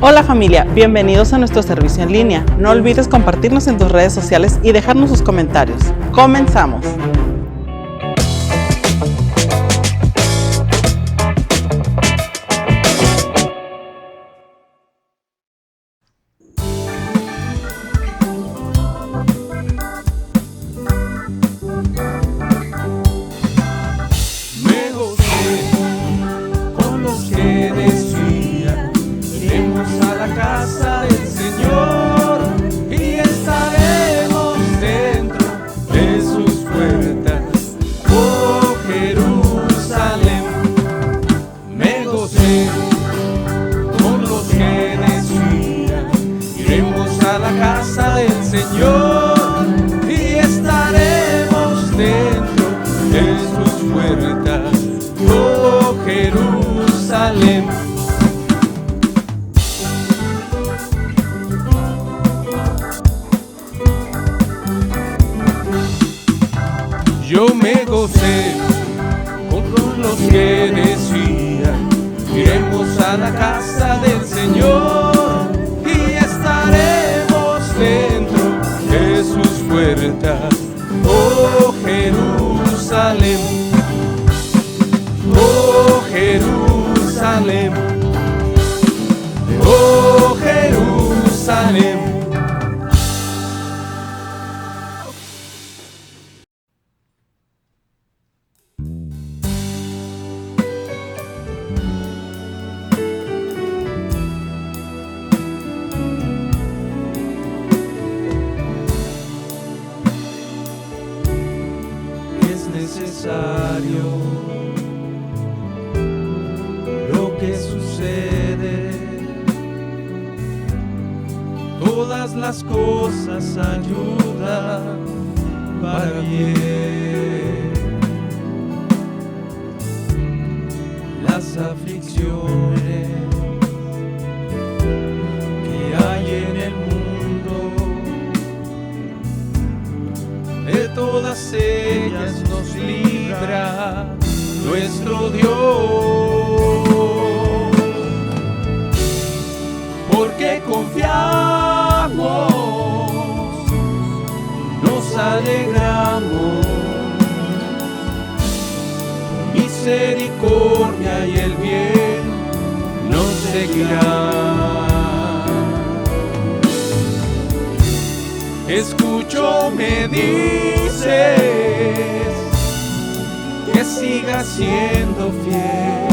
Hola familia, bienvenidos a nuestro servicio en línea. No olvides compartirnos en tus redes sociales y dejarnos sus comentarios. ¡Comenzamos! Yo me gocé con los que decían, iremos a la casa del Señor y estaremos dentro de sus puertas. Oh Jerusalén, oh Jerusalén, oh Jerusalén. Lo que sucede, todas las cosas ayudan para bien. Las aflicciones que hay en el mundo, de todas ellas nos libra nuestro Dios, porque confiamos, nos alegramos, misericordia y el bien nos seguirá. Escucho, me dices que siga siendo fiel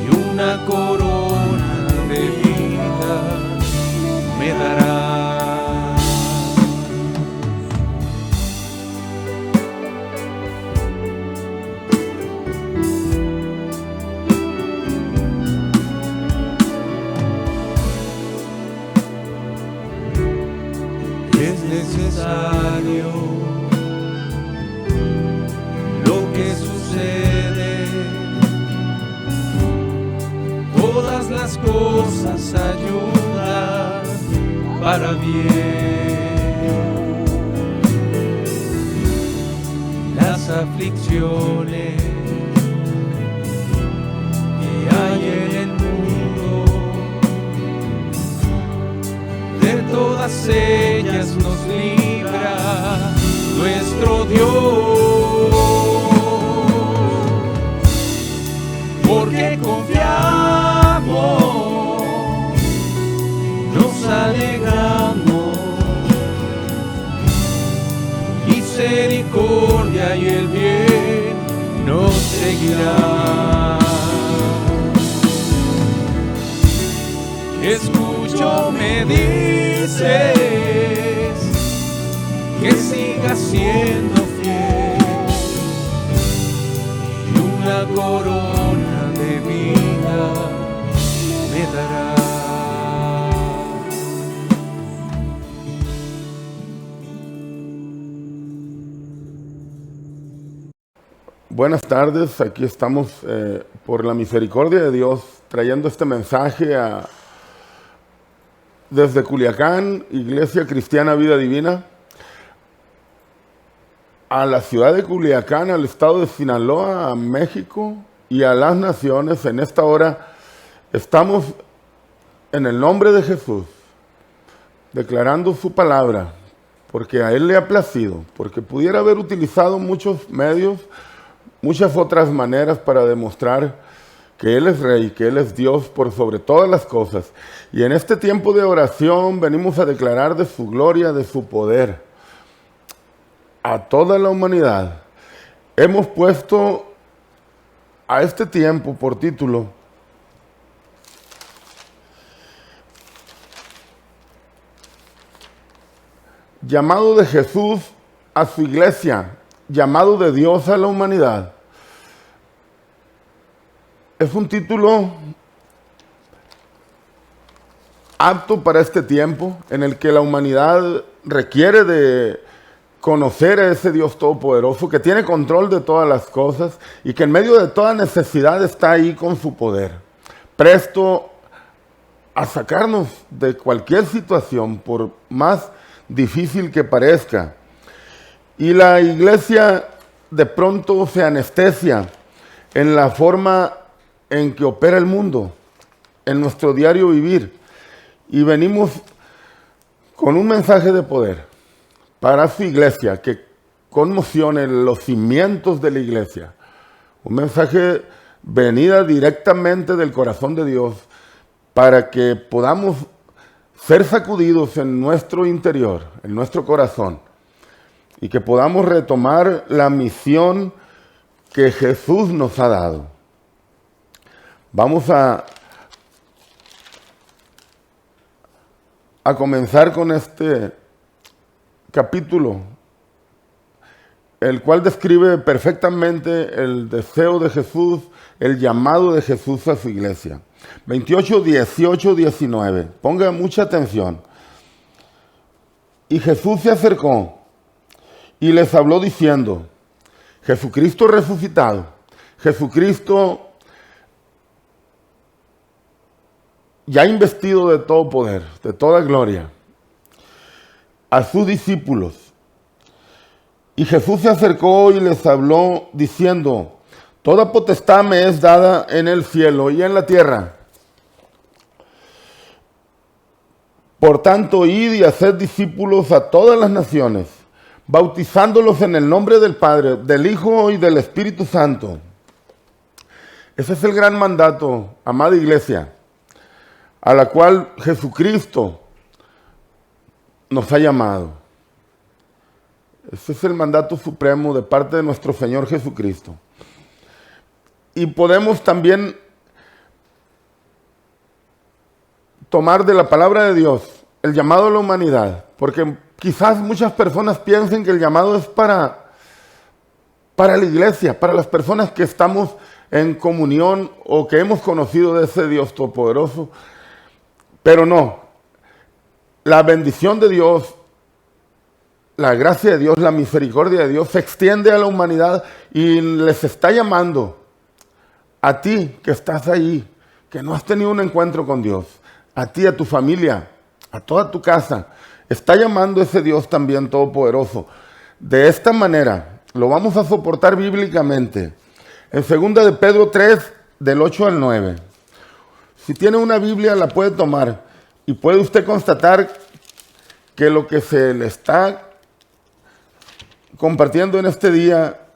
y una corona de vida me dará. Es necesario lo que sucede, todas las cosas ayudan para bien. Las aflicciones que hay en el mundo, de todas ellas nos libra nuestro Dios, porque confiamos, nos alegramos, misericordia y el bien nos seguirá. Escucho, me dices que siga siendo fiel y una corona de vida me dará. Buenas tardes, aquí estamos por la misericordia de Dios trayendo este mensaje desde Culiacán, Iglesia Cristiana Vida Divina, a la ciudad de Culiacán, al estado de Sinaloa, a México y a las naciones. En esta hora estamos en el nombre de Jesús, declarando su palabra, porque a Él le ha placido, porque pudiera haber utilizado muchos medios, muchas otras maneras para demostrar que Él es Rey, que Él es Dios por sobre todas las cosas. Y en este tiempo de oración venimos a declarar de su gloria, de su poder, a toda la humanidad. Hemos puesto a este tiempo por título: llamado de Jesús a su iglesia, llamado de Dios a la humanidad. Es un título apto para este tiempo en el que la humanidad requiere de conocer a ese Dios todopoderoso que tiene control de todas las cosas y que en medio de toda necesidad está ahí con su poder, presto a sacarnos de cualquier situación, por más difícil que parezca. Y la iglesia de pronto se anestesia en la forma en que opera el mundo, en nuestro diario vivir. Y venimos con un mensaje de poder para su iglesia que conmocione los cimientos de la iglesia. Un mensaje venida directamente del corazón de Dios para que podamos ser sacudidos en nuestro interior, en nuestro corazón, y que podamos retomar la misión que Jesús nos ha dado. Vamos a comenzar con este capítulo, el cual describe perfectamente el deseo de Jesús, el llamado de Jesús a su iglesia. 28, 18, 19. Ponga mucha atención. Y Jesús se acercó y les habló diciendo: Jesucristo resucitado, Jesucristo ya investido de todo poder, de toda gloria, a sus discípulos. Y Jesús se acercó y les habló diciendo: toda potestad me es dada en el cielo y en la tierra. Por tanto, id y haced discípulos a todas las naciones, bautizándolos en el nombre del Padre, del Hijo y del Espíritu Santo. Ese es el gran mandato, amada iglesia, a la cual Jesucristo nos ha llamado. Ese es el mandato supremo de parte de nuestro Señor Jesucristo. Y podemos también tomar de la palabra de Dios el llamado a la humanidad, porque quizás muchas personas piensen que el llamado es para la iglesia, para las personas que estamos en comunión o que hemos conocido de ese Dios todopoderoso, pero no. La bendición de Dios, la gracia de Dios, la misericordia de Dios se extiende a la humanidad y les está llamando a ti que estás ahí, que no has tenido un encuentro con Dios, a ti, a tu familia, a toda tu casa. Está llamando ese Dios también todopoderoso. De esta manera lo vamos a soportar bíblicamente. En 2 de Pedro 3, del 8 al 9. Si tiene una Biblia la puede tomar y puede usted constatar que lo que se le está compartiendo en este día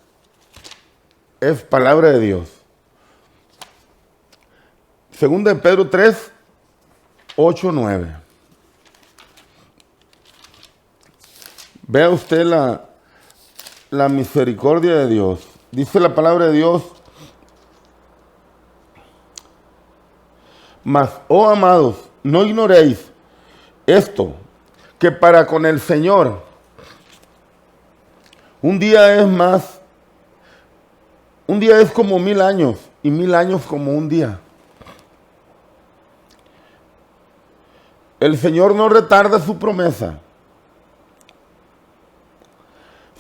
es palabra de Dios. 2 de Pedro 3, 8, 9. Vea usted la misericordia de Dios. Dice la palabra de Dios: mas, oh amados, no ignoréis esto, que para con el Señor un día es como 1000 años, y 1000 años como un día. El Señor no retarda su promesa,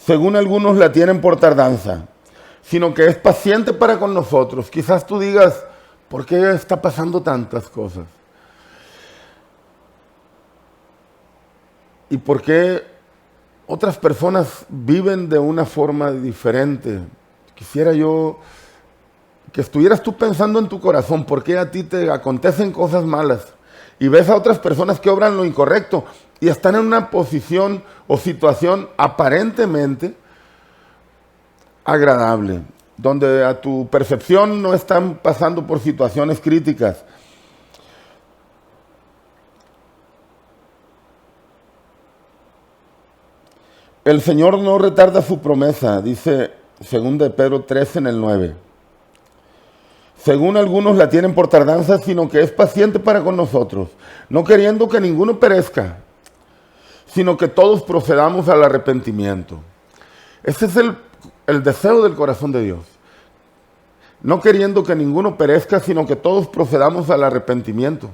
según algunos la tienen por tardanza, sino que es paciente para con nosotros. Quizás tú digas: ¿por qué está pasando tantas cosas? ¿Y por qué otras personas viven de una forma diferente? Quisiera yo que estuvieras tú pensando en tu corazón: ¿por qué a ti te acontecen cosas malas y ves a otras personas que obran lo incorrecto y están en una posición o situación aparentemente agradable, donde a tu percepción no están pasando por situaciones críticas. El Señor no retarda su promesa, dice 2 de Pedro 3 en el 9. Según algunos la tienen por tardanza, sino que es paciente para con nosotros, no queriendo que ninguno perezca, sino que todos procedamos al arrepentimiento. Ese es el deseo del corazón de Dios. No queriendo que ninguno perezca, sino que todos procedamos al arrepentimiento.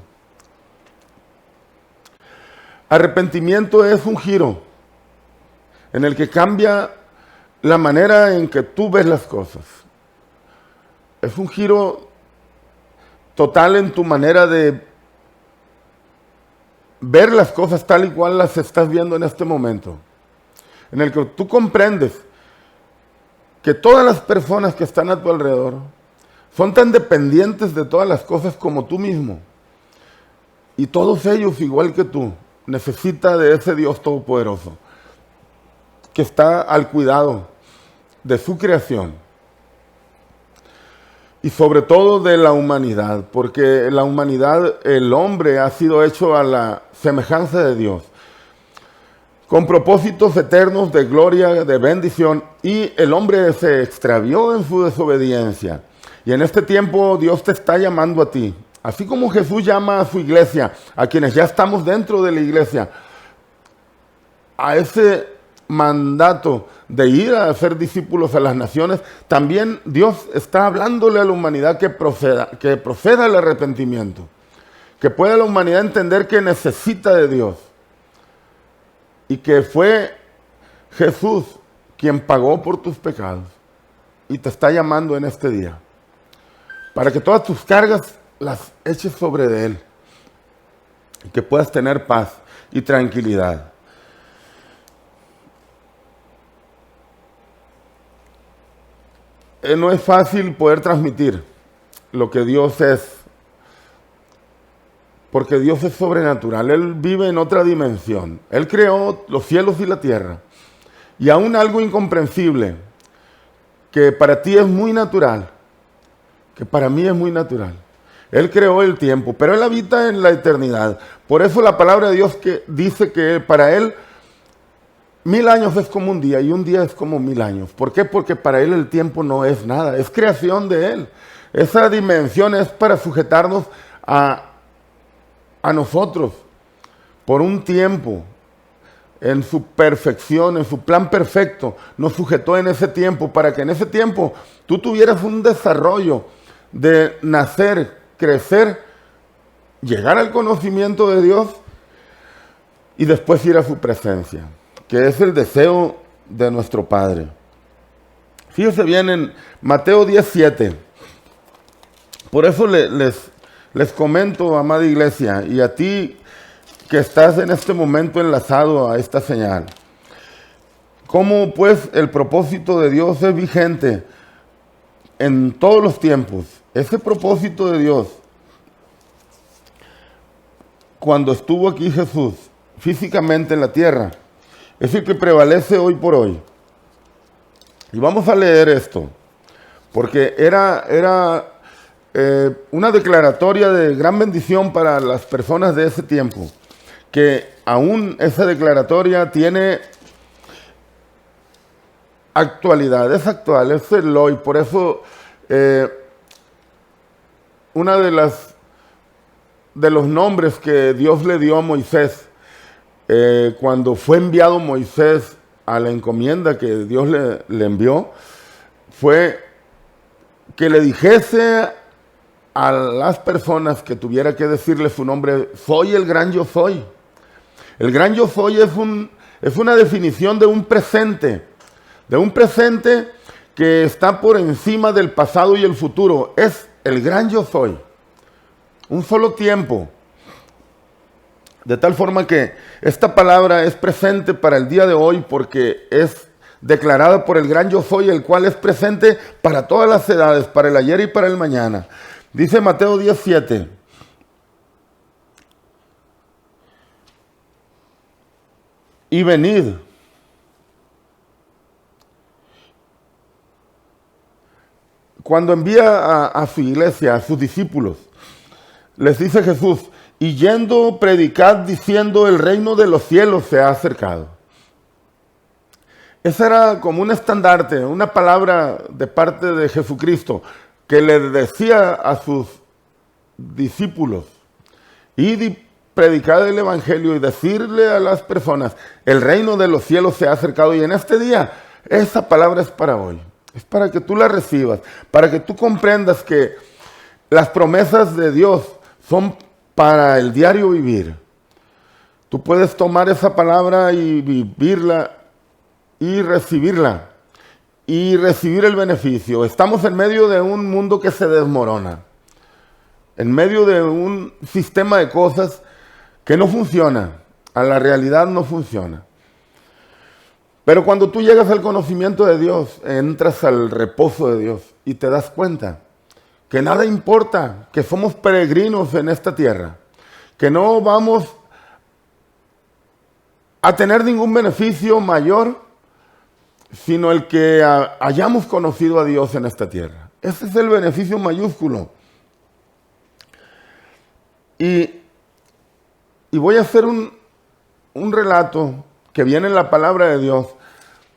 Arrepentimiento es un giro en el que cambia la manera en que tú ves las cosas. Es un giro total en tu manera de ver las cosas tal y cual las estás viendo en este momento. En el que tú comprendes que todas las personas que están a tu alrededor son tan dependientes de todas las cosas como tú mismo. Y todos ellos, igual que tú, necesitan de ese Dios todopoderoso que está al cuidado de su creación y sobre todo de la humanidad, porque la humanidad, el hombre, ha sido hecho a la semejanza de Dios, con propósitos eternos de gloria, de bendición, y el hombre se extravió en su desobediencia. Y en este tiempo Dios te está llamando a ti, así como Jesús llama a su iglesia, a quienes ya estamos dentro de la iglesia, a ese mandato de ir a hacer discípulos a las naciones. También Dios está hablándole a la humanidad que proceda al arrepentimiento, que pueda la humanidad entender que necesita de Dios y que fue Jesús quien pagó por tus pecados y te está llamando en este día para que todas tus cargas las eches sobre de Él y que puedas tener paz y tranquilidad. No es fácil poder transmitir lo que Dios es, porque Dios es sobrenatural. Él vive en otra dimensión. Él creó los cielos y la tierra. Y aún algo incomprensible, que para ti es muy natural, que para mí es muy natural. Él creó el tiempo, pero Él habita en la eternidad. Por eso la palabra de Dios que dice que para Él 1000 años es como un día y un día es como 1000 años. ¿Por qué? Porque para Él el tiempo no es nada, es creación de Él. Esa dimensión es para sujetarnos a nosotros por un tiempo. En su perfección, en su plan perfecto, nos sujetó en ese tiempo para que en ese tiempo tú tuvieras un desarrollo de nacer, crecer, llegar al conocimiento de Dios y después ir a su presencia, que es el deseo de nuestro Padre. Fíjese bien en Mateo 10:7. Por eso les comento, amada iglesia, y a ti que estás en este momento enlazado a esta señal, cómo pues el propósito de Dios es vigente en todos los tiempos. Ese propósito de Dios, cuando estuvo aquí Jesús físicamente en la tierra, es el que prevalece hoy por hoy. Y vamos a leer esto, porque era una declaratoria de gran bendición para las personas de ese tiempo, que aún esa declaratoria tiene actualidad, es actual, es el hoy. Por eso una de los nombres que Dios le dio a Moisés, cuando fue enviado Moisés a la encomienda que Dios le envió, fue que le dijese a las personas que tuviera que decirle su nombre: soy el gran yo soy. El gran yo soy es una definición de un presente que está por encima del pasado y el futuro. Es el gran yo soy, un solo tiempo. De tal forma que esta palabra es presente para el día de hoy porque es declarada por el gran yo soy, el cual es presente para todas las edades, para el ayer y para el mañana. Dice Mateo 10:7. y venid. Cuando envía a su iglesia, a sus discípulos, les dice Jesús, y yendo predicad diciendo el reino de los cielos se ha acercado. Esa era como un estandarte, una palabra de parte de Jesucristo que le decía a sus discípulos, id y predicad el evangelio y decirle a las personas, el reino de los cielos se ha acercado. Y en este día, esa palabra es para hoy. Es para que tú la recibas, para que tú comprendas que las promesas de Dios son para el diario vivir. Tú puedes tomar esa palabra y vivirla y recibirla y recibir el beneficio. Estamos en medio de un mundo que se desmorona, en medio de un sistema de cosas que no funciona, a la realidad no funciona. Pero cuando tú llegas al conocimiento de Dios, entras al reposo de Dios y te das cuenta que nada importa, que somos peregrinos en esta tierra, que no vamos a tener ningún beneficio mayor, sino el que hayamos conocido a Dios en esta tierra. Ese es el beneficio mayúsculo. Y voy a hacer un relato que viene en la palabra de Dios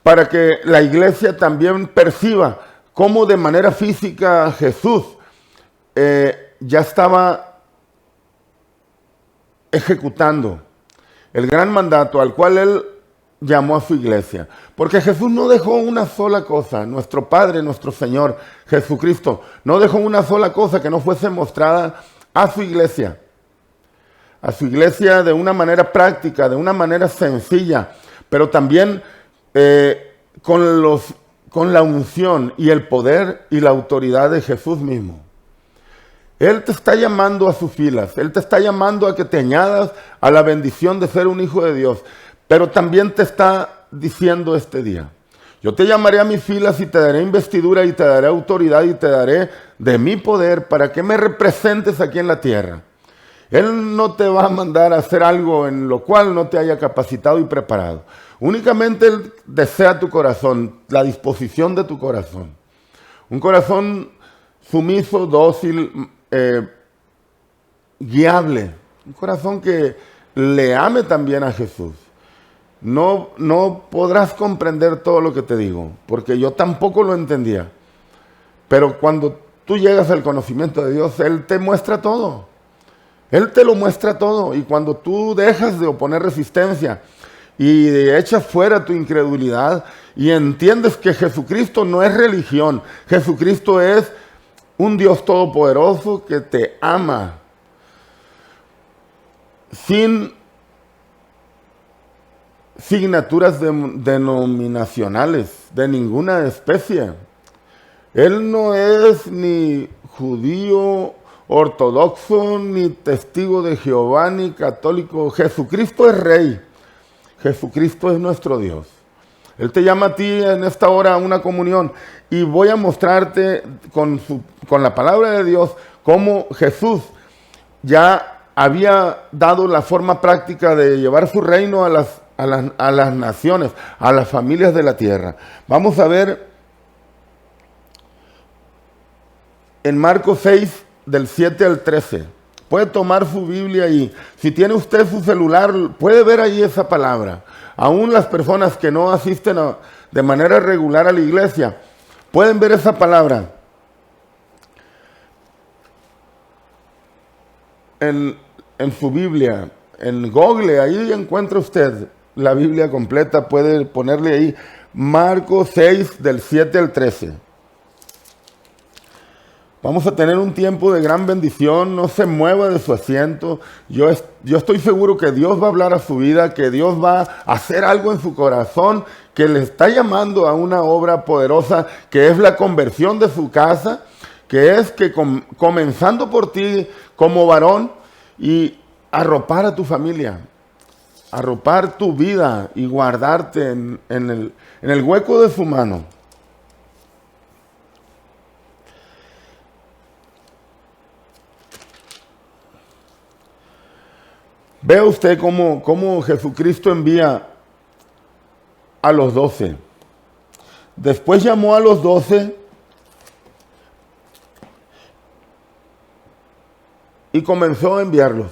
para que la iglesia también perciba cómo de manera física Jesús ya estaba ejecutando el gran mandato al cual Él llamó a su iglesia. Porque Jesús no dejó una sola cosa, nuestro Padre, nuestro Señor Jesucristo, no dejó una sola cosa que no fuese mostrada a su iglesia de una manera práctica, de una manera sencilla, pero también con la unción y el poder y la autoridad de Jesús mismo. Él te está llamando a sus filas, Él te está llamando a que te añadas a la bendición de ser un hijo de Dios, pero también te está diciendo este día, yo te llamaré a mis filas y te daré investidura y te daré autoridad y te daré de mi poder para que me representes aquí en la tierra. Él no te va a mandar a hacer algo en lo cual no te haya capacitado y preparado. Únicamente Él desea tu corazón, la disposición de tu corazón. Un corazón sumiso, dócil, guiable. Un corazón que le ame también a Jesús. No podrás comprender todo lo que te digo, porque yo tampoco lo entendía. Pero cuando tú llegas al conocimiento de Dios, Él te muestra todo. Él te lo muestra todo. Y cuando tú dejas de oponer resistencia y echas fuera tu incredulidad y entiendes que Jesucristo no es religión, Jesucristo es un Dios todopoderoso que te ama sin signaturas denominacionales de ninguna especie. Él no es ni judío, ortodoxo, ni testigo de Jehová, ni católico. Jesucristo es Rey. Jesucristo es nuestro Dios. Él te llama a ti en esta hora a una comunión y voy a mostrarte con la palabra de Dios cómo Jesús ya había dado la forma práctica de llevar su reino a las naciones, a las familias de la tierra. Vamos a ver en Marcos 6, del 7 al 13. Puede tomar su Biblia y si tiene usted su celular, puede ver ahí esa palabra. Aún las personas que no asisten de manera regular a la iglesia, pueden ver esa palabra. En su Biblia, en Google, ahí encuentra usted la Biblia completa, puede ponerle ahí Marcos 6, del 7 al 13. Vamos a tener un tiempo de gran bendición, no se mueva de su asiento. Yo estoy seguro que Dios va a hablar a su vida, que Dios va a hacer algo en su corazón, que le está llamando a una obra poderosa, que es la conversión de su casa, que es que comenzando por ti como varón y arropar a tu familia, arropar tu vida y guardarte en el hueco de su mano. Vea usted cómo Jesucristo envía a los 12. Después llamó a los 12 y comenzó a enviarlos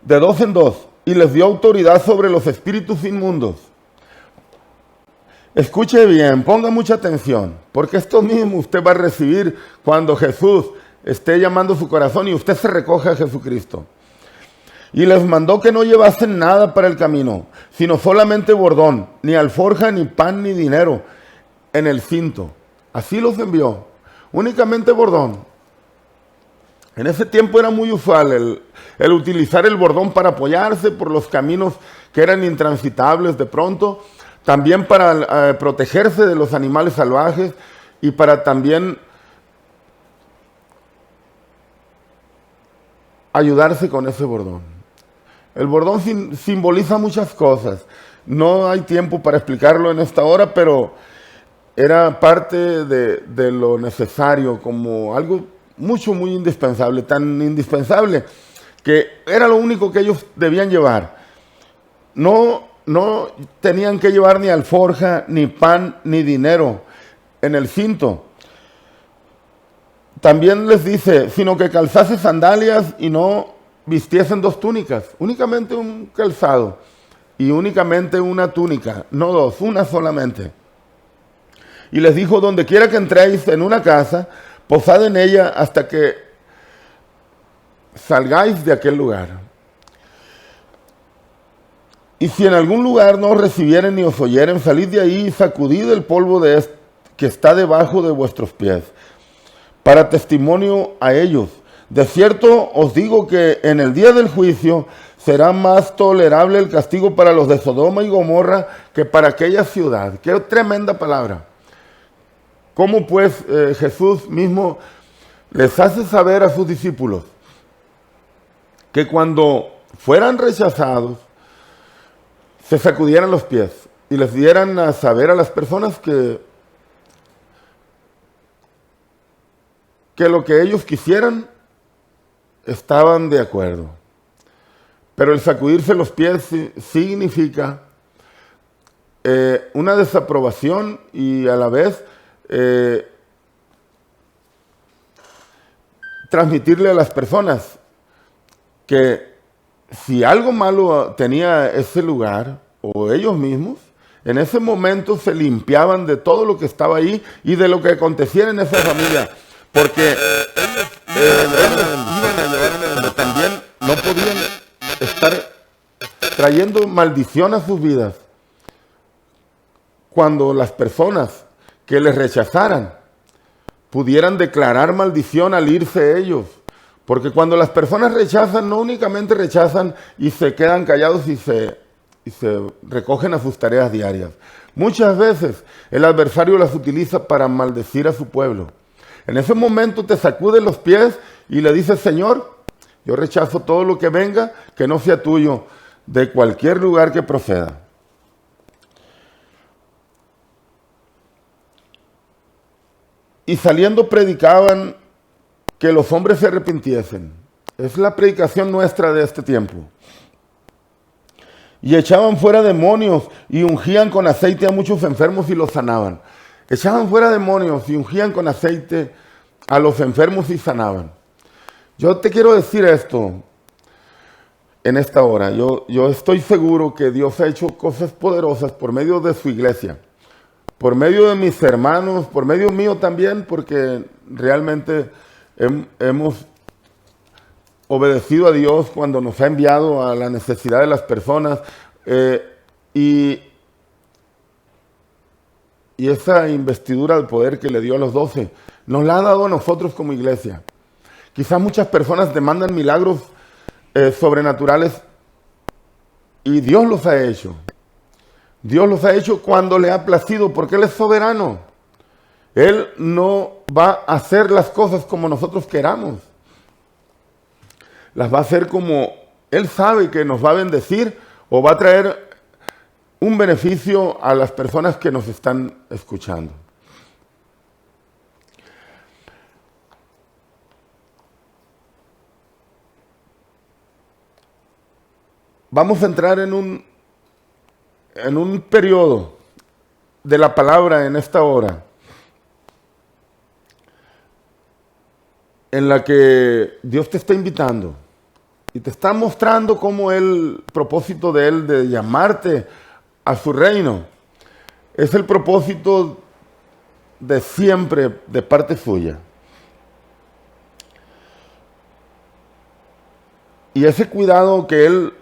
de dos en dos, y les dio autoridad sobre los espíritus inmundos. Escuche bien, ponga mucha atención, porque esto mismo usted va a recibir cuando Jesús esté llamando su corazón y usted se recoge a Jesucristo. Y les mandó que no llevasen nada para el camino, sino solamente bordón, ni alforja, ni pan, ni dinero en el cinto. Así los envió, únicamente bordón. En ese tiempo era muy usual el utilizar el bordón para apoyarse por los caminos que eran intransitables de pronto, también para protegerse de los animales salvajes y para también ayudarse con ese bordón. El bordón simboliza muchas cosas. No hay tiempo para explicarlo en esta hora, pero era parte de lo necesario, como algo muy indispensable, tan indispensable que era lo único que ellos debían llevar. No tenían que llevar ni alforja, ni pan, ni dinero en el cinto. También les dice, sino que calzase sandalias y no vistiesen dos túnicas, únicamente un calzado y únicamente una túnica, no dos, una solamente. Y les dijo, donde quiera que entréis en una casa, posad en ella hasta que salgáis de aquel lugar. Y si en algún lugar no os recibieren ni os oyeren, salid de ahí y sacudid el polvo que está debajo de vuestros pies, para testimonio a ellos. De cierto os digo que en el día del juicio será más tolerable el castigo para los de Sodoma y Gomorra que para aquella ciudad. Qué tremenda palabra. ¿Cómo pues Jesús mismo les hace saber a sus discípulos que cuando fueran rechazados se sacudieran los pies y les dieran a saber a las personas que lo que ellos quisieran estaban de acuerdo? Pero el sacudirse los pies significa una desaprobación y a la vez transmitirle a las personas que si algo malo tenía ese lugar o ellos mismos, en ese momento se limpiaban de todo lo que estaba ahí y de lo que aconteciera en esa familia, porque ellos también no podían estar trayendo maldición a sus vidas cuando las personas que les rechazaran pudieran declarar maldición al irse ellos. Porque cuando las personas rechazan, no únicamente rechazan y se quedan callados y se recogen a sus tareas diarias. Muchas veces el adversario las utiliza para maldecir a su pueblo. En ese momento te sacude los pies y le dices, Señor, yo rechazo todo lo que venga, que no sea tuyo, de cualquier lugar que proceda. Y saliendo predicaban que los hombres se arrepintiesen. Es la predicación nuestra de este tiempo. Y echaban fuera demonios y ungían con aceite a muchos enfermos y los sanaban. Echaban fuera demonios y ungían con aceite a los enfermos y sanaban. Yo te quiero decir esto en esta hora. Yo estoy seguro que Dios ha hecho cosas poderosas por medio de su iglesia, por medio de mis hermanos, por medio mío también, porque realmente hemos obedecido a Dios cuando nos ha enviado a la necesidad de las personas y esa investidura del poder que le dio a los 12 nos la ha dado a nosotros como iglesia. Quizás muchas personas demandan milagros sobrenaturales y Dios los ha hecho. Dios los ha hecho cuando le ha placido, porque Él es soberano. Él no va a hacer las cosas como nosotros queramos. Las va a hacer como Él sabe que nos va a bendecir o va a traer un beneficio a las personas que nos están escuchando. Vamos a entrar en en un periodo de la palabra en esta hora, en la que Dios te está invitando y te está mostrando cómo el propósito de Él de llamarte a su reino es el propósito de siempre de parte suya. Y ese cuidado que Él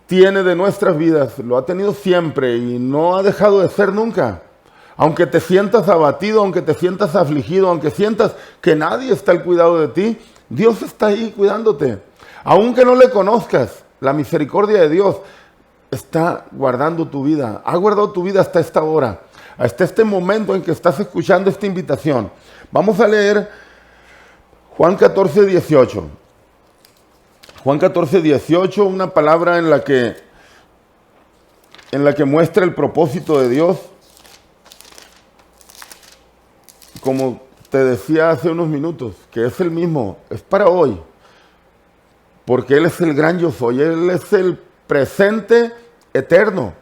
tiene de nuestras vidas, lo ha tenido siempre y no ha dejado de ser nunca. Aunque te sientas abatido, aunque te sientas afligido, aunque sientas que nadie está al cuidado de ti, Dios está ahí cuidándote. Aunque no le conozcas, la misericordia de Dios está guardando tu vida. Ha guardado tu vida hasta esta hora, hasta este momento en que estás escuchando esta invitación. Vamos a leer Juan 14, 18. Juan 14, 18, una palabra en la que muestra el propósito de Dios. Como te decía hace unos minutos, que es el mismo, es para hoy. Porque Él es el gran yo soy, Él es el presente eterno.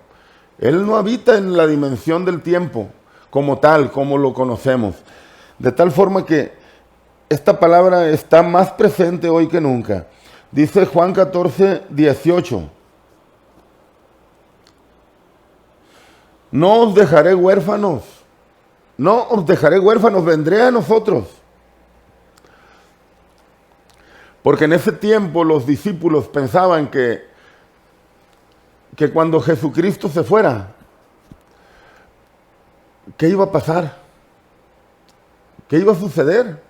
Él no habita en la dimensión del tiempo como tal, como lo conocemos. De tal forma que esta palabra está más presente hoy que nunca. Dice Juan 14, 18. No os dejaré huérfanos. No os dejaré huérfanos, vendré a nosotros. Porque en ese tiempo los discípulos pensaban que cuando Jesucristo se fuera, ¿qué iba a pasar? ¿Qué iba a suceder?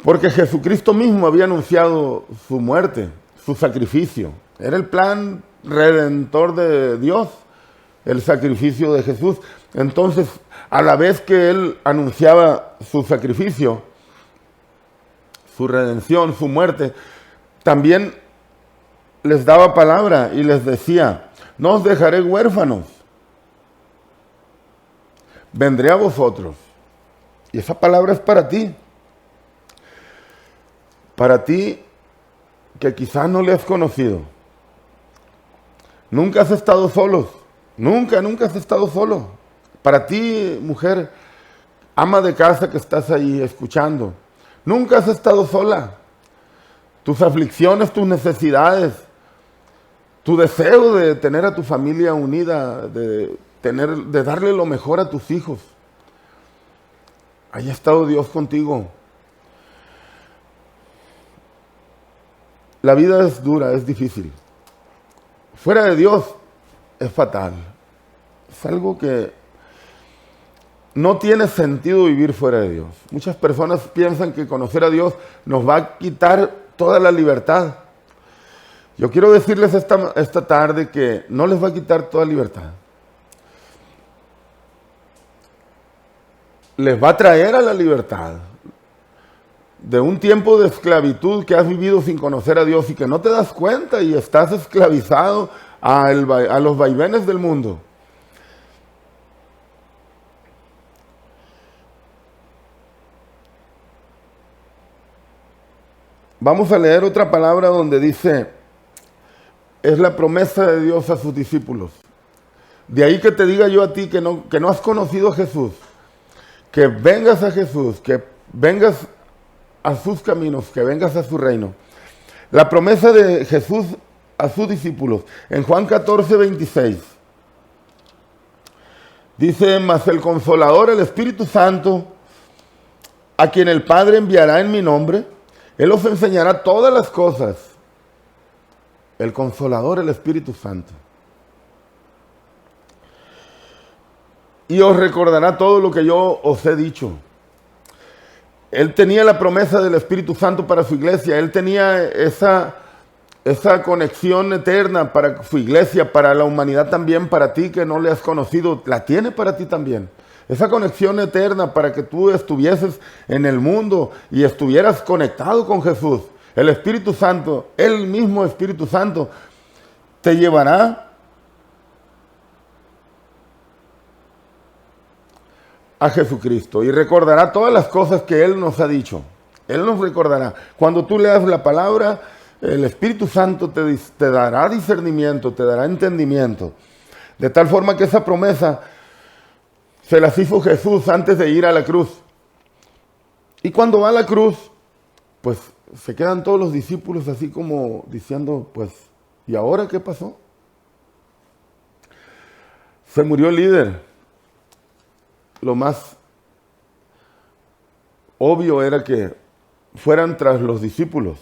Porque Jesucristo mismo había anunciado su muerte, su sacrificio. Era el plan redentor de Dios, el sacrificio de Jesús. Entonces, a la vez que Él anunciaba su sacrificio, su redención, su muerte, también les daba palabra y les decía, no os dejaré huérfanos, vendré a vosotros. Y esa palabra es para ti. Para ti que quizás no le has conocido. Nunca has estado solo. Nunca has estado solo. Para ti, mujer, ama de casa que estás ahí escuchando. Nunca has estado sola. Tus aflicciones, tus necesidades, tu deseo de tener a tu familia unida, de darle lo mejor a tus hijos. Ahí ha estado Dios contigo. La vida es dura, es difícil. Fuera de Dios es fatal. Es algo que no tiene sentido vivir fuera de Dios. Muchas personas piensan que conocer a Dios nos va a quitar toda la libertad. Yo quiero decirles esta tarde que no les va a quitar toda libertad. Les va a traer a la libertad de un tiempo de esclavitud que has vivido sin conocer a Dios y que no te das cuenta y estás esclavizado a los vaivenes del mundo. Vamos a leer otra palabra donde dice, es la promesa de Dios a sus discípulos. De ahí que te diga yo a ti que no has conocido a Jesús, que vengas a Jesús, que vengas a sus caminos, que vengas a su reino. La promesa de Jesús a sus discípulos, en Juan 14, 26, dice, mas el Consolador, el Espíritu Santo, a quien el Padre enviará en mi nombre, Él os enseñará todas las cosas. El Consolador, el Espíritu Santo. Y os recordará todo lo que yo os he dicho. Él tenía la promesa del Espíritu Santo para su iglesia. Él tenía esa conexión eterna para su iglesia, para la humanidad también, para ti que no le has conocido. La tiene para ti también. Esa conexión eterna para que tú estuvieses en el mundo y estuvieras conectado con Jesús. El Espíritu Santo, el mismo Espíritu Santo, te llevará a Jesucristo y recordará todas las cosas que Él nos ha dicho. Él nos recordará. Cuando tú leas la palabra, el Espíritu Santo te dará discernimiento, te dará entendimiento. De tal forma que esa promesa se las hizo Jesús antes de ir a la cruz. Y cuando va a la cruz, pues se quedan todos los discípulos así como diciendo, pues, ¿y ahora qué pasó? Se murió el líder. Lo más obvio era que fueran tras los discípulos.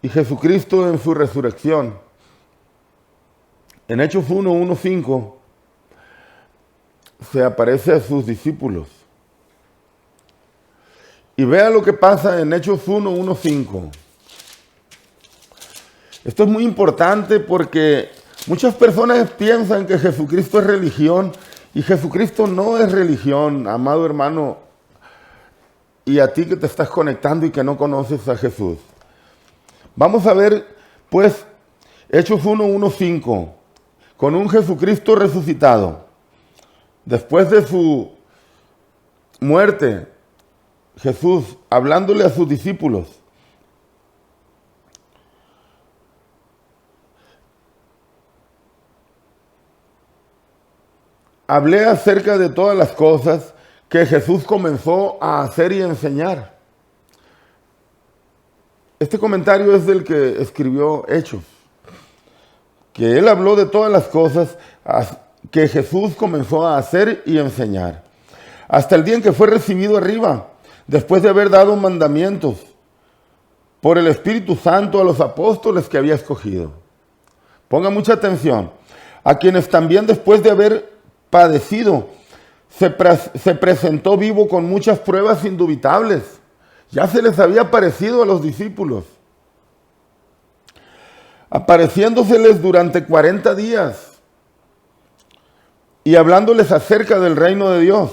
Y Jesucristo en su resurrección, en Hechos 1:5, se aparece a sus discípulos. Y vea lo que pasa en Hechos 1:5. Esto es muy importante porque muchas personas piensan que Jesucristo es religión y Jesucristo no es religión, amado hermano, y a ti que te estás conectando y que no conoces a Jesús. Vamos a ver, pues, Hechos 1:5, con un Jesucristo resucitado. Después de su muerte, Jesús hablándole a sus discípulos. Hablé acerca de todas las cosas que Jesús comenzó a hacer y enseñar. Este comentario es del que escribió Hechos, que él habló de todas las cosas que Jesús comenzó a hacer y enseñar, hasta el día en que fue recibido arriba, después de haber dado mandamientos por el Espíritu Santo a los apóstoles que había escogido. Ponga mucha atención, a quienes también después de haber padecido, se presentó vivo con muchas pruebas indubitables. Ya se les había aparecido a los discípulos, apareciéndoseles durante 40 días y hablándoles acerca del reino de Dios.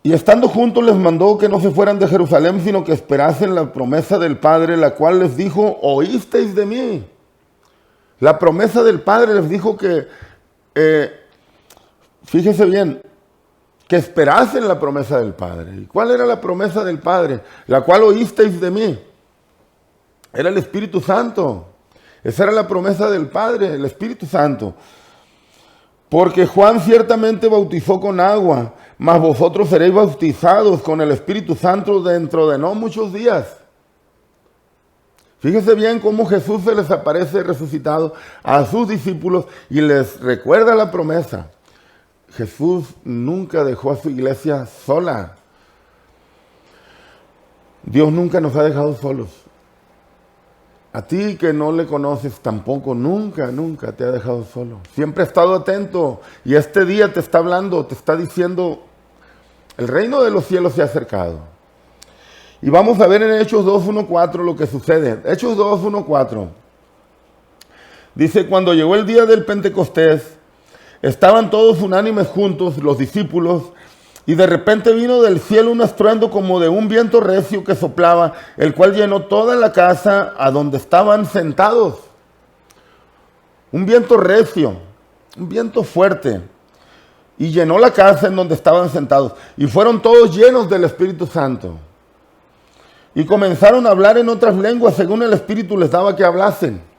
Y estando juntos les mandó que no se fueran de Jerusalén, sino que esperasen la promesa del Padre, la cual les dijo, oísteis de mí. La promesa del Padre les dijo que, fíjese bien, que esperasen la promesa del Padre. ¿Y cuál era la promesa del Padre? La cual oísteis de mí. Era el Espíritu Santo. Esa era la promesa del Padre, el Espíritu Santo. Porque Juan ciertamente bautizó con agua, mas vosotros seréis bautizados con el Espíritu Santo dentro de no muchos días. Fíjese bien cómo Jesús se les aparece resucitado a sus discípulos y les recuerda la promesa. Jesús nunca dejó a su iglesia sola. Dios nunca nos ha dejado solos. A ti que no le conoces tampoco, nunca te ha dejado solo. Siempre ha estado atento y este día te está hablando, te está diciendo, el reino de los cielos se ha acercado. Y vamos a ver en Hechos 2:1-4 lo que sucede. Hechos 2:1-4. Dice, cuando llegó el día del Pentecostés, estaban todos unánimes juntos, los discípulos, y de repente vino del cielo un estruendo como de un viento recio que soplaba, el cual llenó toda la casa a donde estaban sentados. Un viento recio, un viento fuerte, y llenó la casa en donde estaban sentados. Y fueron todos llenos del Espíritu Santo. Y comenzaron a hablar en otras lenguas según el Espíritu les daba que hablasen.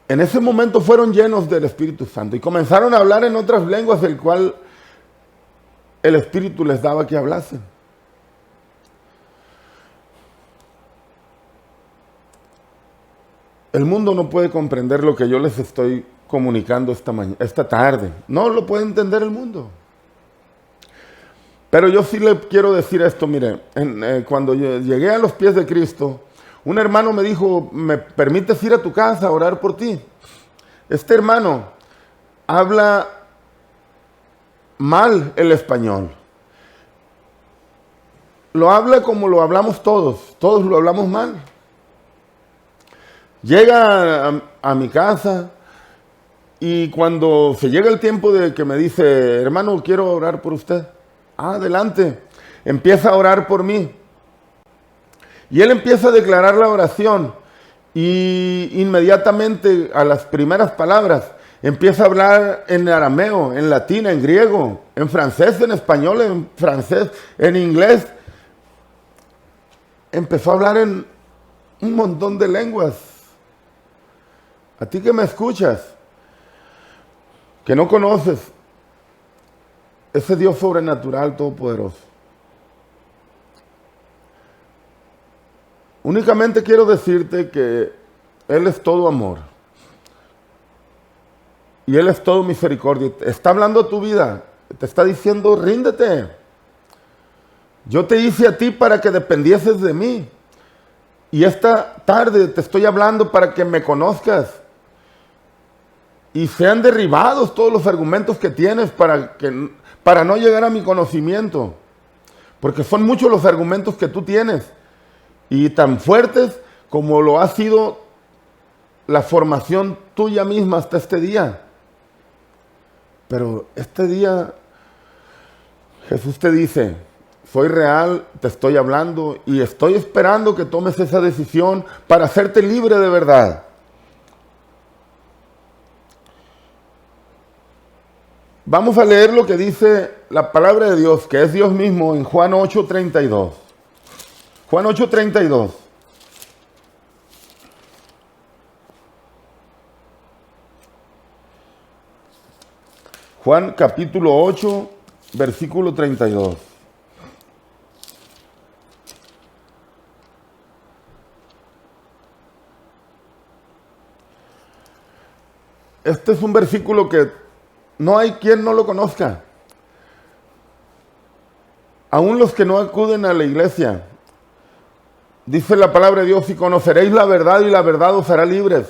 En ese momento fueron llenos del Espíritu Santo y comenzaron a hablar en otras lenguas, el cual el Espíritu les daba que hablasen. El mundo no puede comprender lo que yo les estoy comunicando esta tarde. No lo puede entender el mundo. Pero yo sí le quiero decir esto, mire, cuando yo llegué a los pies de Cristo, un hermano me dijo, ¿me permites ir a tu casa a orar por ti? Este hermano habla mal el español. Lo habla como lo hablamos todos lo hablamos mal. Llega a mi casa y cuando se llega el tiempo de que me dice, hermano, quiero orar por usted. Adelante, empieza a orar por mí. Y él empieza a declarar la oración y inmediatamente a las primeras palabras empieza a hablar en arameo, en latín, en griego, en francés, en español, en francés, en inglés. empezó a hablar en un montón de lenguas. A ti que me escuchas, que no conoces ese Dios sobrenatural todopoderoso. Únicamente quiero decirte que Él es todo amor. Y Él es todo misericordia. Está hablando a tu vida. Te está diciendo, ríndete. Yo te hice a ti para que dependieses de mí. Y esta tarde te estoy hablando para que me conozcas. Y sean derribados todos los argumentos que tienes para no llegar a mi conocimiento. Porque son muchos los argumentos que tú tienes. Y tan fuertes como lo ha sido la formación tuya misma hasta este día. Pero este día Jesús te dice, soy real, te estoy hablando y estoy esperando que tomes esa decisión para hacerte libre de verdad. Vamos a leer lo que dice la palabra de Dios, que es Dios mismo, en Juan 8:32. Juan 8:32. Juan capítulo 8, versículo 32. Este es un versículo que no hay quien no lo conozca. Aún los que no acuden a la iglesia. Dice la palabra de Dios, y conoceréis la verdad y la verdad os hará libres.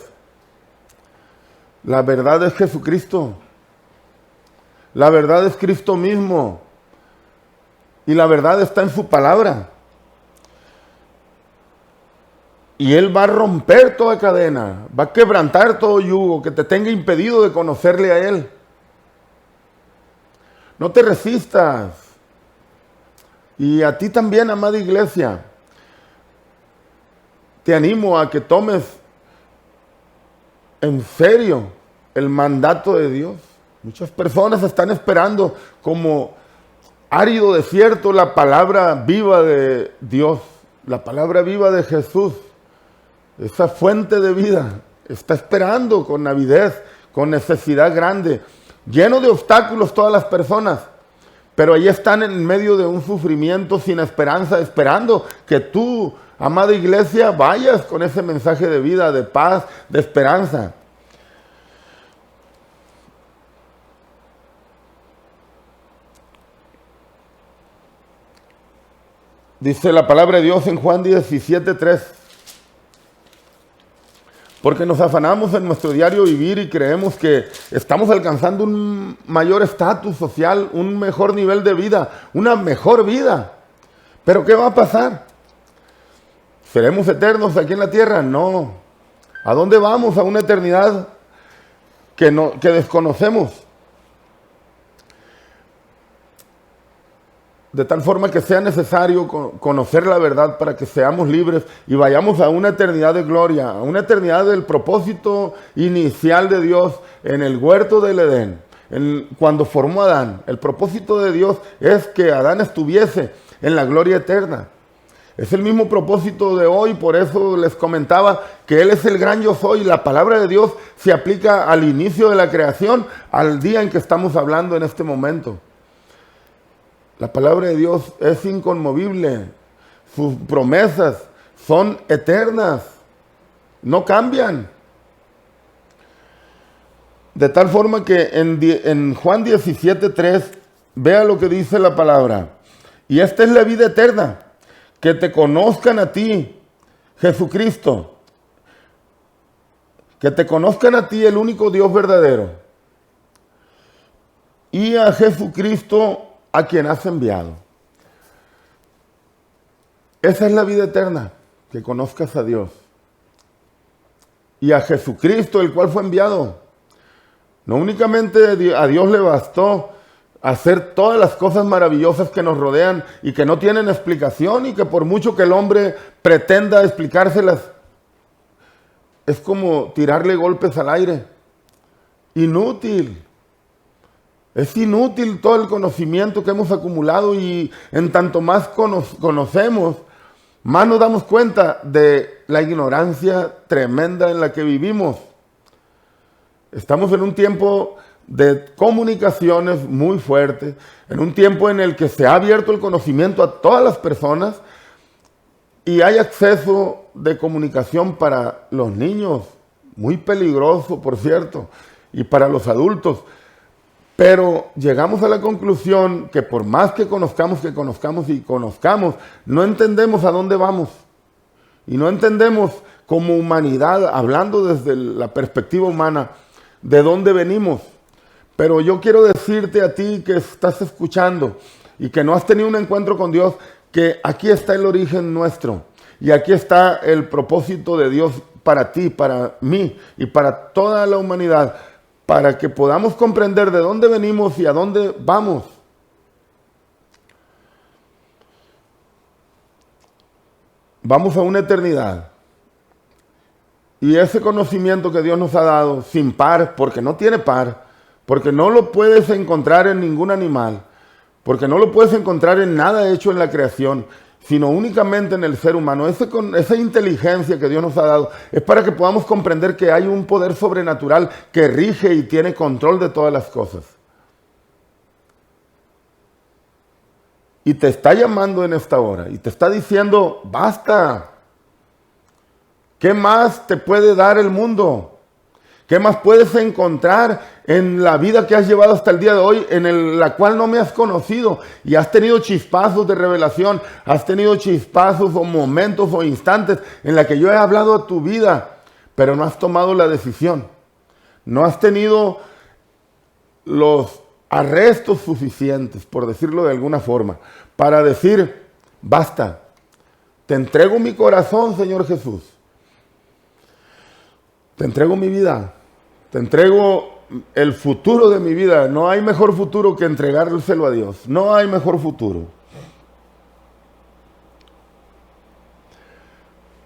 La verdad es Jesucristo. La verdad es Cristo mismo. Y la verdad está en su palabra. Y Él va a romper toda cadena, va a quebrantar todo yugo que te tenga impedido de conocerle a Él. No te resistas. Y a ti también, amada iglesia, te animo a que tomes en serio el mandato de Dios. Muchas personas están esperando como árido desierto la palabra viva de Dios, la palabra viva de Jesús, esa fuente de vida. Está esperando con avidez, con necesidad grande, lleno de obstáculos todas las personas, pero ahí están en medio de un sufrimiento sin esperanza, esperando que tú, amada iglesia, vayas con ese mensaje de vida, de paz, de esperanza. Dice la palabra de Dios en Juan 17:3. Porque nos afanamos en nuestro diario vivir y creemos que estamos alcanzando un mayor estatus social, un mejor nivel de vida, una mejor vida. ¿Pero qué va a pasar? ¿Seremos eternos aquí en la tierra? No. ¿A dónde vamos? A una eternidad que desconocemos. De tal forma que sea necesario conocer la verdad para que seamos libres y vayamos a una eternidad de gloria, a una eternidad del propósito inicial de Dios en el huerto del Edén. Cuando formó a Adán, el propósito de Dios es que Adán estuviese en la gloria eterna. Es el mismo propósito de hoy, por eso les comentaba que Él es el gran yo soy. La palabra de Dios se aplica al inicio de la creación, al día en que estamos hablando en este momento. La palabra de Dios es inconmovible. Sus promesas son eternas. No cambian. De tal forma que en Juan 17:3, vea lo que dice la palabra. Y esta es la vida eterna, que te conozcan a ti, Jesucristo. Que te conozcan a ti, el único Dios verdadero. Y a Jesucristo, a quien has enviado. Esa es la vida eterna, que conozcas a Dios. Y a Jesucristo, el cual fue enviado. No únicamente a Dios le bastó hacer todas las cosas maravillosas que nos rodean y que no tienen explicación y que por mucho que el hombre pretenda explicárselas, es como tirarle golpes al aire. Inútil. Es inútil todo el conocimiento que hemos acumulado y en tanto más conocemos, más nos damos cuenta de la ignorancia tremenda en la que vivimos. Estamos en un tiempo de comunicaciones muy fuerte, en un tiempo en el que se ha abierto el conocimiento a todas las personas y hay acceso de comunicación para los niños, muy peligroso, por cierto, y para los adultos. Pero llegamos a la conclusión que por más que conozcamos, no entendemos a dónde vamos. Y no entendemos como humanidad, hablando desde la perspectiva humana, de dónde venimos. Pero yo quiero decirte a ti que estás escuchando y que no has tenido un encuentro con Dios, que aquí está el origen nuestro. Y aquí está el propósito de Dios para ti, para mí y para toda la humanidad, para que podamos comprender de dónde venimos y a dónde vamos. Vamos a una eternidad. Y ese conocimiento que Dios nos ha dado, sin par, porque no tiene par, porque no lo puedes encontrar en ningún animal, porque no lo puedes encontrar en nada hecho en la creación, sino únicamente en el ser humano. Esa inteligencia que Dios nos ha dado es para que podamos comprender que hay un poder sobrenatural que rige y tiene control de todas las cosas. Y te está llamando en esta hora y te está diciendo, basta. ¿Qué más te puede dar el mundo? ¿Qué más puedes encontrar en la vida que has llevado hasta el día de hoy, en la cual no me has conocido? Y has tenido chispazos de revelación, has tenido chispazos o momentos o instantes en la que yo he hablado a tu vida, pero no has tomado la decisión. No has tenido los arrestos suficientes, por decirlo de alguna forma, para decir, basta, te entrego mi corazón, Señor Jesús. Te entrego mi vida, te entrego el futuro de mi vida. No hay mejor futuro que entregárselo a Dios. No hay mejor futuro.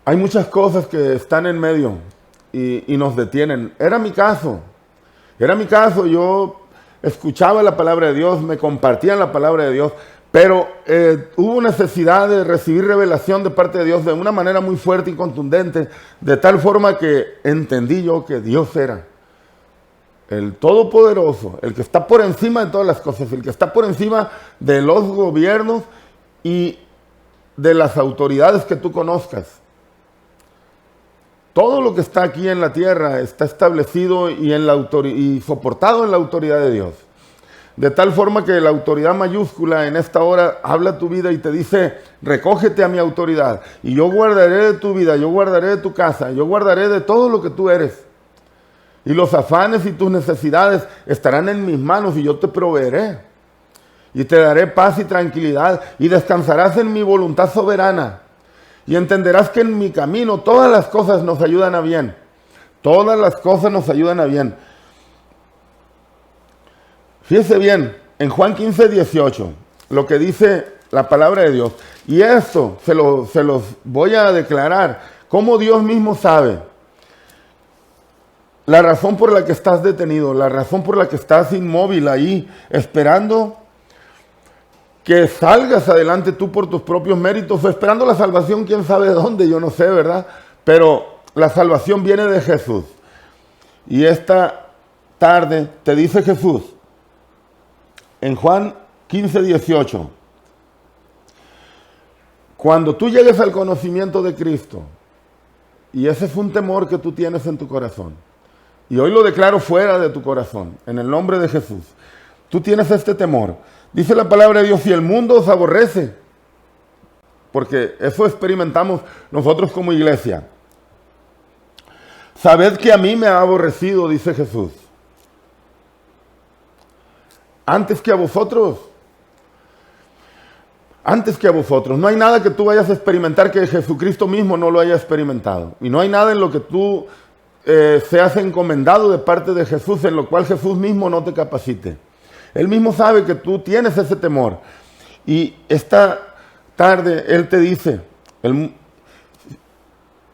Hay muchas cosas que están en medio y nos detienen. Era mi caso. Yo escuchaba la palabra de Dios, me compartían la palabra de Dios, pero hubo necesidad de recibir revelación de parte de Dios de una manera muy fuerte y contundente, de tal forma que entendí yo que Dios era el Todopoderoso, el que está por encima de todas las cosas, el que está por encima de los gobiernos y de las autoridades que tú conozcas. Todo lo que está aquí en la tierra está establecido y soportado en la autoridad de Dios. De tal forma que la autoridad mayúscula en esta hora habla tu vida y te dice, recógete a mi autoridad y yo guardaré de tu vida, yo guardaré de tu casa, yo guardaré de todo lo que tú eres. Y los afanes y tus necesidades estarán en mis manos y yo te proveeré. Y te daré paz y tranquilidad y descansarás en mi voluntad soberana. Y entenderás que en mi camino todas las cosas nos ayudan a bien. Todas las cosas nos ayudan a bien. Fíjese bien, en Juan 15, 18, lo que dice la palabra de Dios. Y esto se los voy a declarar, como Dios mismo sabe. La razón por la que estás detenido, la razón por la que estás inmóvil ahí, esperando que salgas adelante tú por tus propios méritos, o esperando la salvación, quién sabe de dónde, yo no sé, ¿verdad? Pero la salvación viene de Jesús. Y esta tarde te dice Jesús, en Juan 15, 18, cuando tú llegues al conocimiento de Cristo, y ese es un temor que tú tienes en tu corazón, y hoy lo declaro fuera de tu corazón, en el nombre de Jesús, tú tienes este temor. Dice la palabra de Dios, si el mundo os aborrece, porque eso experimentamos nosotros como iglesia. Sabed que a mí me ha aborrecido, dice Jesús, antes que a vosotros. Antes que a vosotros. No hay nada que tú vayas a experimentar que Jesucristo mismo no lo haya experimentado. Y no hay nada en lo que tú seas encomendado de parte de Jesús, en lo cual Jesús mismo no te capacite. Él mismo sabe que tú tienes ese temor. Y esta tarde Él te dice,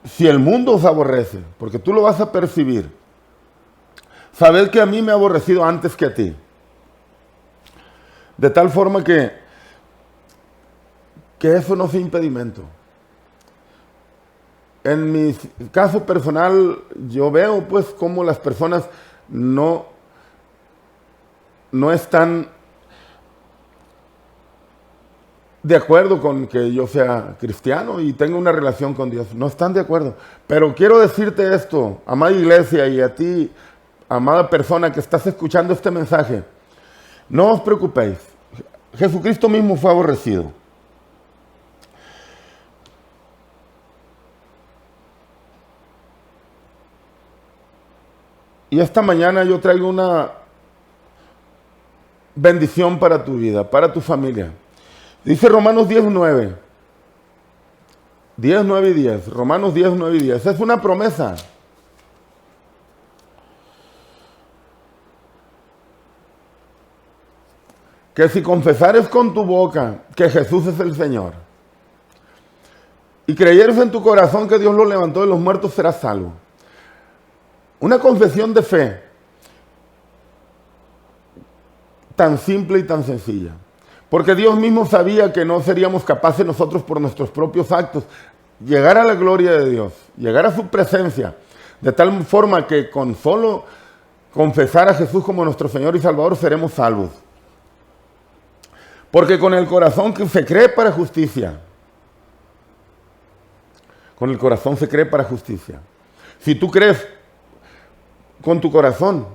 si el mundo os aborrece, porque tú lo vas a percibir, sabed que a mí me ha aborrecido antes que a ti. De tal forma que eso no sea impedimento. En mi caso personal, yo veo pues cómo las personas no están de acuerdo con que yo sea cristiano y tenga una relación con Dios. No están de acuerdo. Pero quiero decirte esto, amada iglesia, y a ti, amada persona que estás escuchando este mensaje. No os preocupéis. Jesucristo mismo fue aborrecido. Y esta mañana yo traigo una bendición para tu vida, para tu familia. Dice Romanos 10:9. 10:9 y 10. Romanos 10:9 y 10. Es una promesa. Que si confesares con tu boca que Jesús es el Señor y creyeres en tu corazón que Dios lo levantó de los muertos, serás salvo. Una confesión de fe tan simple y tan sencilla. Porque Dios mismo sabía que no seríamos capaces nosotros por nuestros propios actos llegar a la gloria de Dios, llegar a su presencia, de tal forma que con solo confesar a Jesús como nuestro Señor y Salvador seremos salvos. Porque con el corazón que se cree para justicia, con el corazón se cree para justicia. Si tú crees con tu corazón,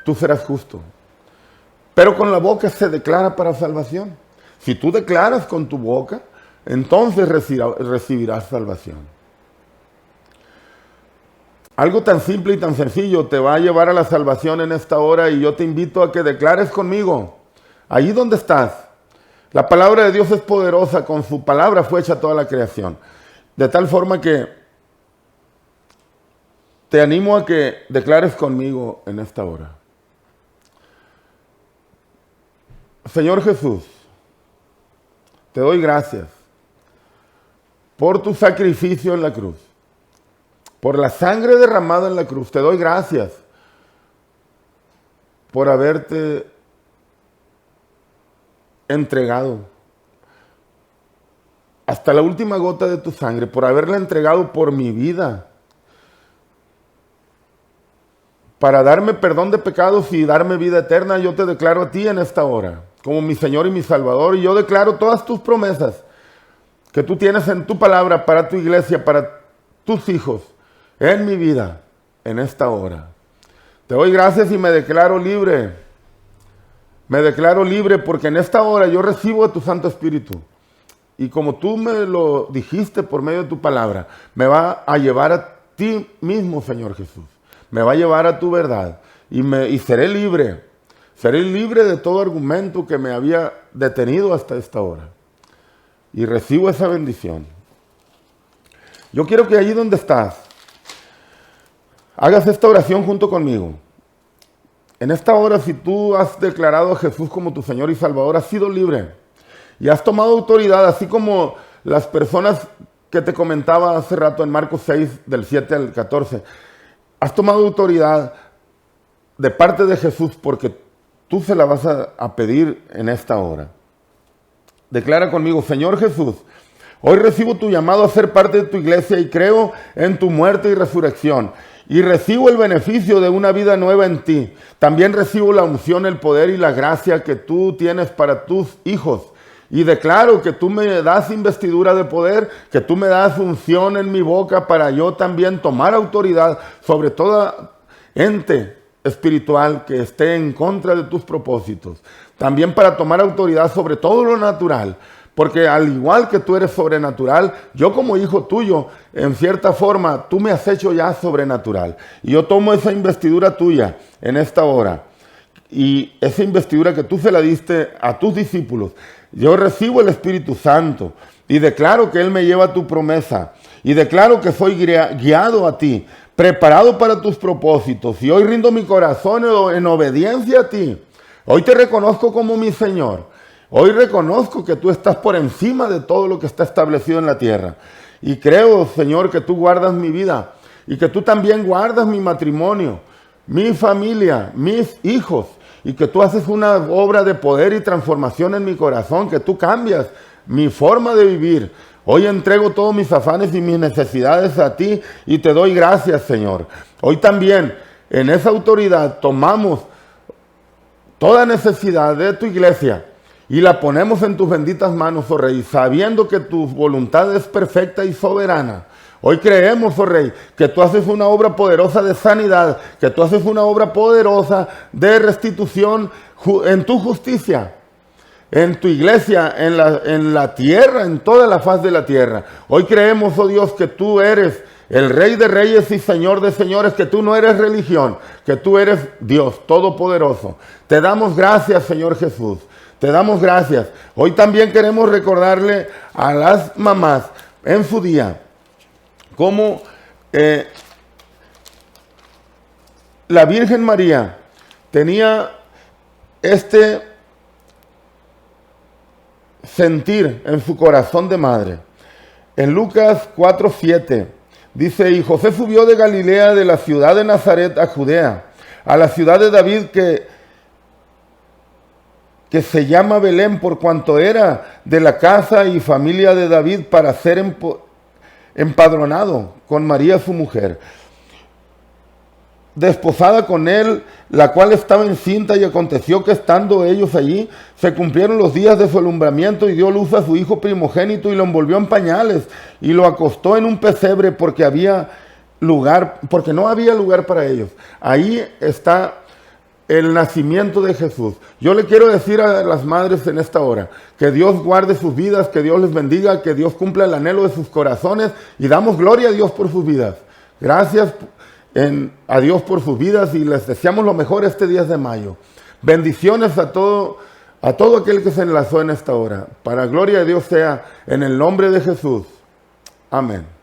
tú serás justo. Pero con la boca se declara para salvación. Si tú declaras con tu boca, entonces recibirás salvación. Algo tan simple y tan sencillo te va a llevar a la salvación en esta hora, y yo te invito a que declares conmigo, allí donde estás. La palabra de Dios es poderosa, con su palabra fue hecha toda la creación. De tal forma que te animo a que declares conmigo en esta hora. Señor Jesús, te doy gracias por tu sacrificio en la cruz, por la sangre derramada en la cruz. Te doy gracias por haberte entregado hasta la última gota de tu sangre, por haberla entregado por mi vida, para darme perdón de pecados y darme vida eterna. Yo te declaro a ti en esta hora como mi Señor y mi Salvador, y yo declaro todas tus promesas que tú tienes en tu palabra para tu iglesia, para tus hijos, en mi vida, en esta hora. Te doy gracias y me declaro libre. Me declaro libre porque en esta hora yo recibo a tu Santo Espíritu. Y como tú me lo dijiste por medio de tu palabra, me va a llevar a ti mismo, Señor Jesús. Me va a llevar a tu verdad y seré libre. Seré libre de todo argumento que me había detenido hasta esta hora. Y recibo esa bendición. Yo quiero que allí donde estás, hagas esta oración junto conmigo. En esta hora, si tú has declarado a Jesús como tu Señor y Salvador, has sido libre. Y has tomado autoridad, así como las personas que te comentaba hace rato en Marcos 6, del 7 al 14. Has tomado autoridad de parte de Jesús porque tú se la vas a pedir en esta hora. Declara conmigo: Señor Jesús, hoy recibo tu llamado a ser parte de tu iglesia y creo en tu muerte y resurrección. Y recibo el beneficio de una vida nueva en ti. También recibo la unción, el poder y la gracia que tú tienes para tus hijos. Y declaro que tú me das investidura de poder, que tú me das unción en mi boca para yo también tomar autoridad sobre toda ente espiritual que esté en contra de tus propósitos. También para tomar autoridad sobre todo lo natural. Porque al igual que tú eres sobrenatural, yo como hijo tuyo, en cierta forma, tú me has hecho ya sobrenatural. Y yo tomo esa investidura tuya en esta hora. Y esa investidura que tú se la diste a tus discípulos, yo recibo el Espíritu Santo y declaro que Él me lleva a tu promesa. Y declaro que soy guiado a ti, preparado para tus propósitos. Y hoy rindo mi corazón en obediencia a ti. Hoy te reconozco como mi Señor. Hoy reconozco que tú estás por encima de todo lo que está establecido en la tierra. Y creo, Señor, que tú guardas mi vida y que tú también guardas mi matrimonio, mi familia, mis hijos, y que tú haces una obra de poder y transformación en mi corazón, que tú cambias mi forma de vivir Hoy entrego todos mis afanes y mis necesidades a ti y te doy gracias, Señor. Hoy también, en esa autoridad, tomamos toda necesidad de tu iglesia y la ponemos en tus benditas manos, oh Rey, sabiendo que tu voluntad es perfecta y soberana. Hoy creemos, oh Rey, que tú haces una obra poderosa de sanidad, que tú haces una obra poderosa de restitución en tu justicia, en tu iglesia, en la tierra, en toda la faz de la tierra. Hoy creemos, oh Dios, que tú eres el Rey de Reyes y Señor de Señores, que tú no eres religión, que tú eres Dios Todopoderoso. Te damos gracias, Señor Jesús. Te damos gracias. Hoy también queremos recordarle a las mamás en su día cómo la Virgen María tenía este sentir en su corazón de madre. En Lucas 4:7 dice: y José subió de Galilea, de la ciudad de Nazaret a Judea, a la ciudad de David que se llama Belén, por cuanto era de la casa y familia de David, para ser empadronado con María su mujer, desposada con él, la cual estaba encinta. Y aconteció que estando ellos allí, se cumplieron los días de su alumbramiento, y dio luz a su hijo primogénito, y lo envolvió en pañales, y lo acostó en un pesebre, porque no había lugar para ellos. Ahí está el nacimiento de Jesús. Yo le quiero decir a las madres en esta hora, que Dios guarde sus vidas, que Dios les bendiga, que Dios cumpla el anhelo de sus corazones, y damos gloria a Dios por sus vidas. Gracias a Dios por sus vidas, y les deseamos lo mejor este 10 de mayo. Bendiciones a todo aquel que se enlazó en esta hora. Para gloria de Dios sea, en el nombre de Jesús. Amén.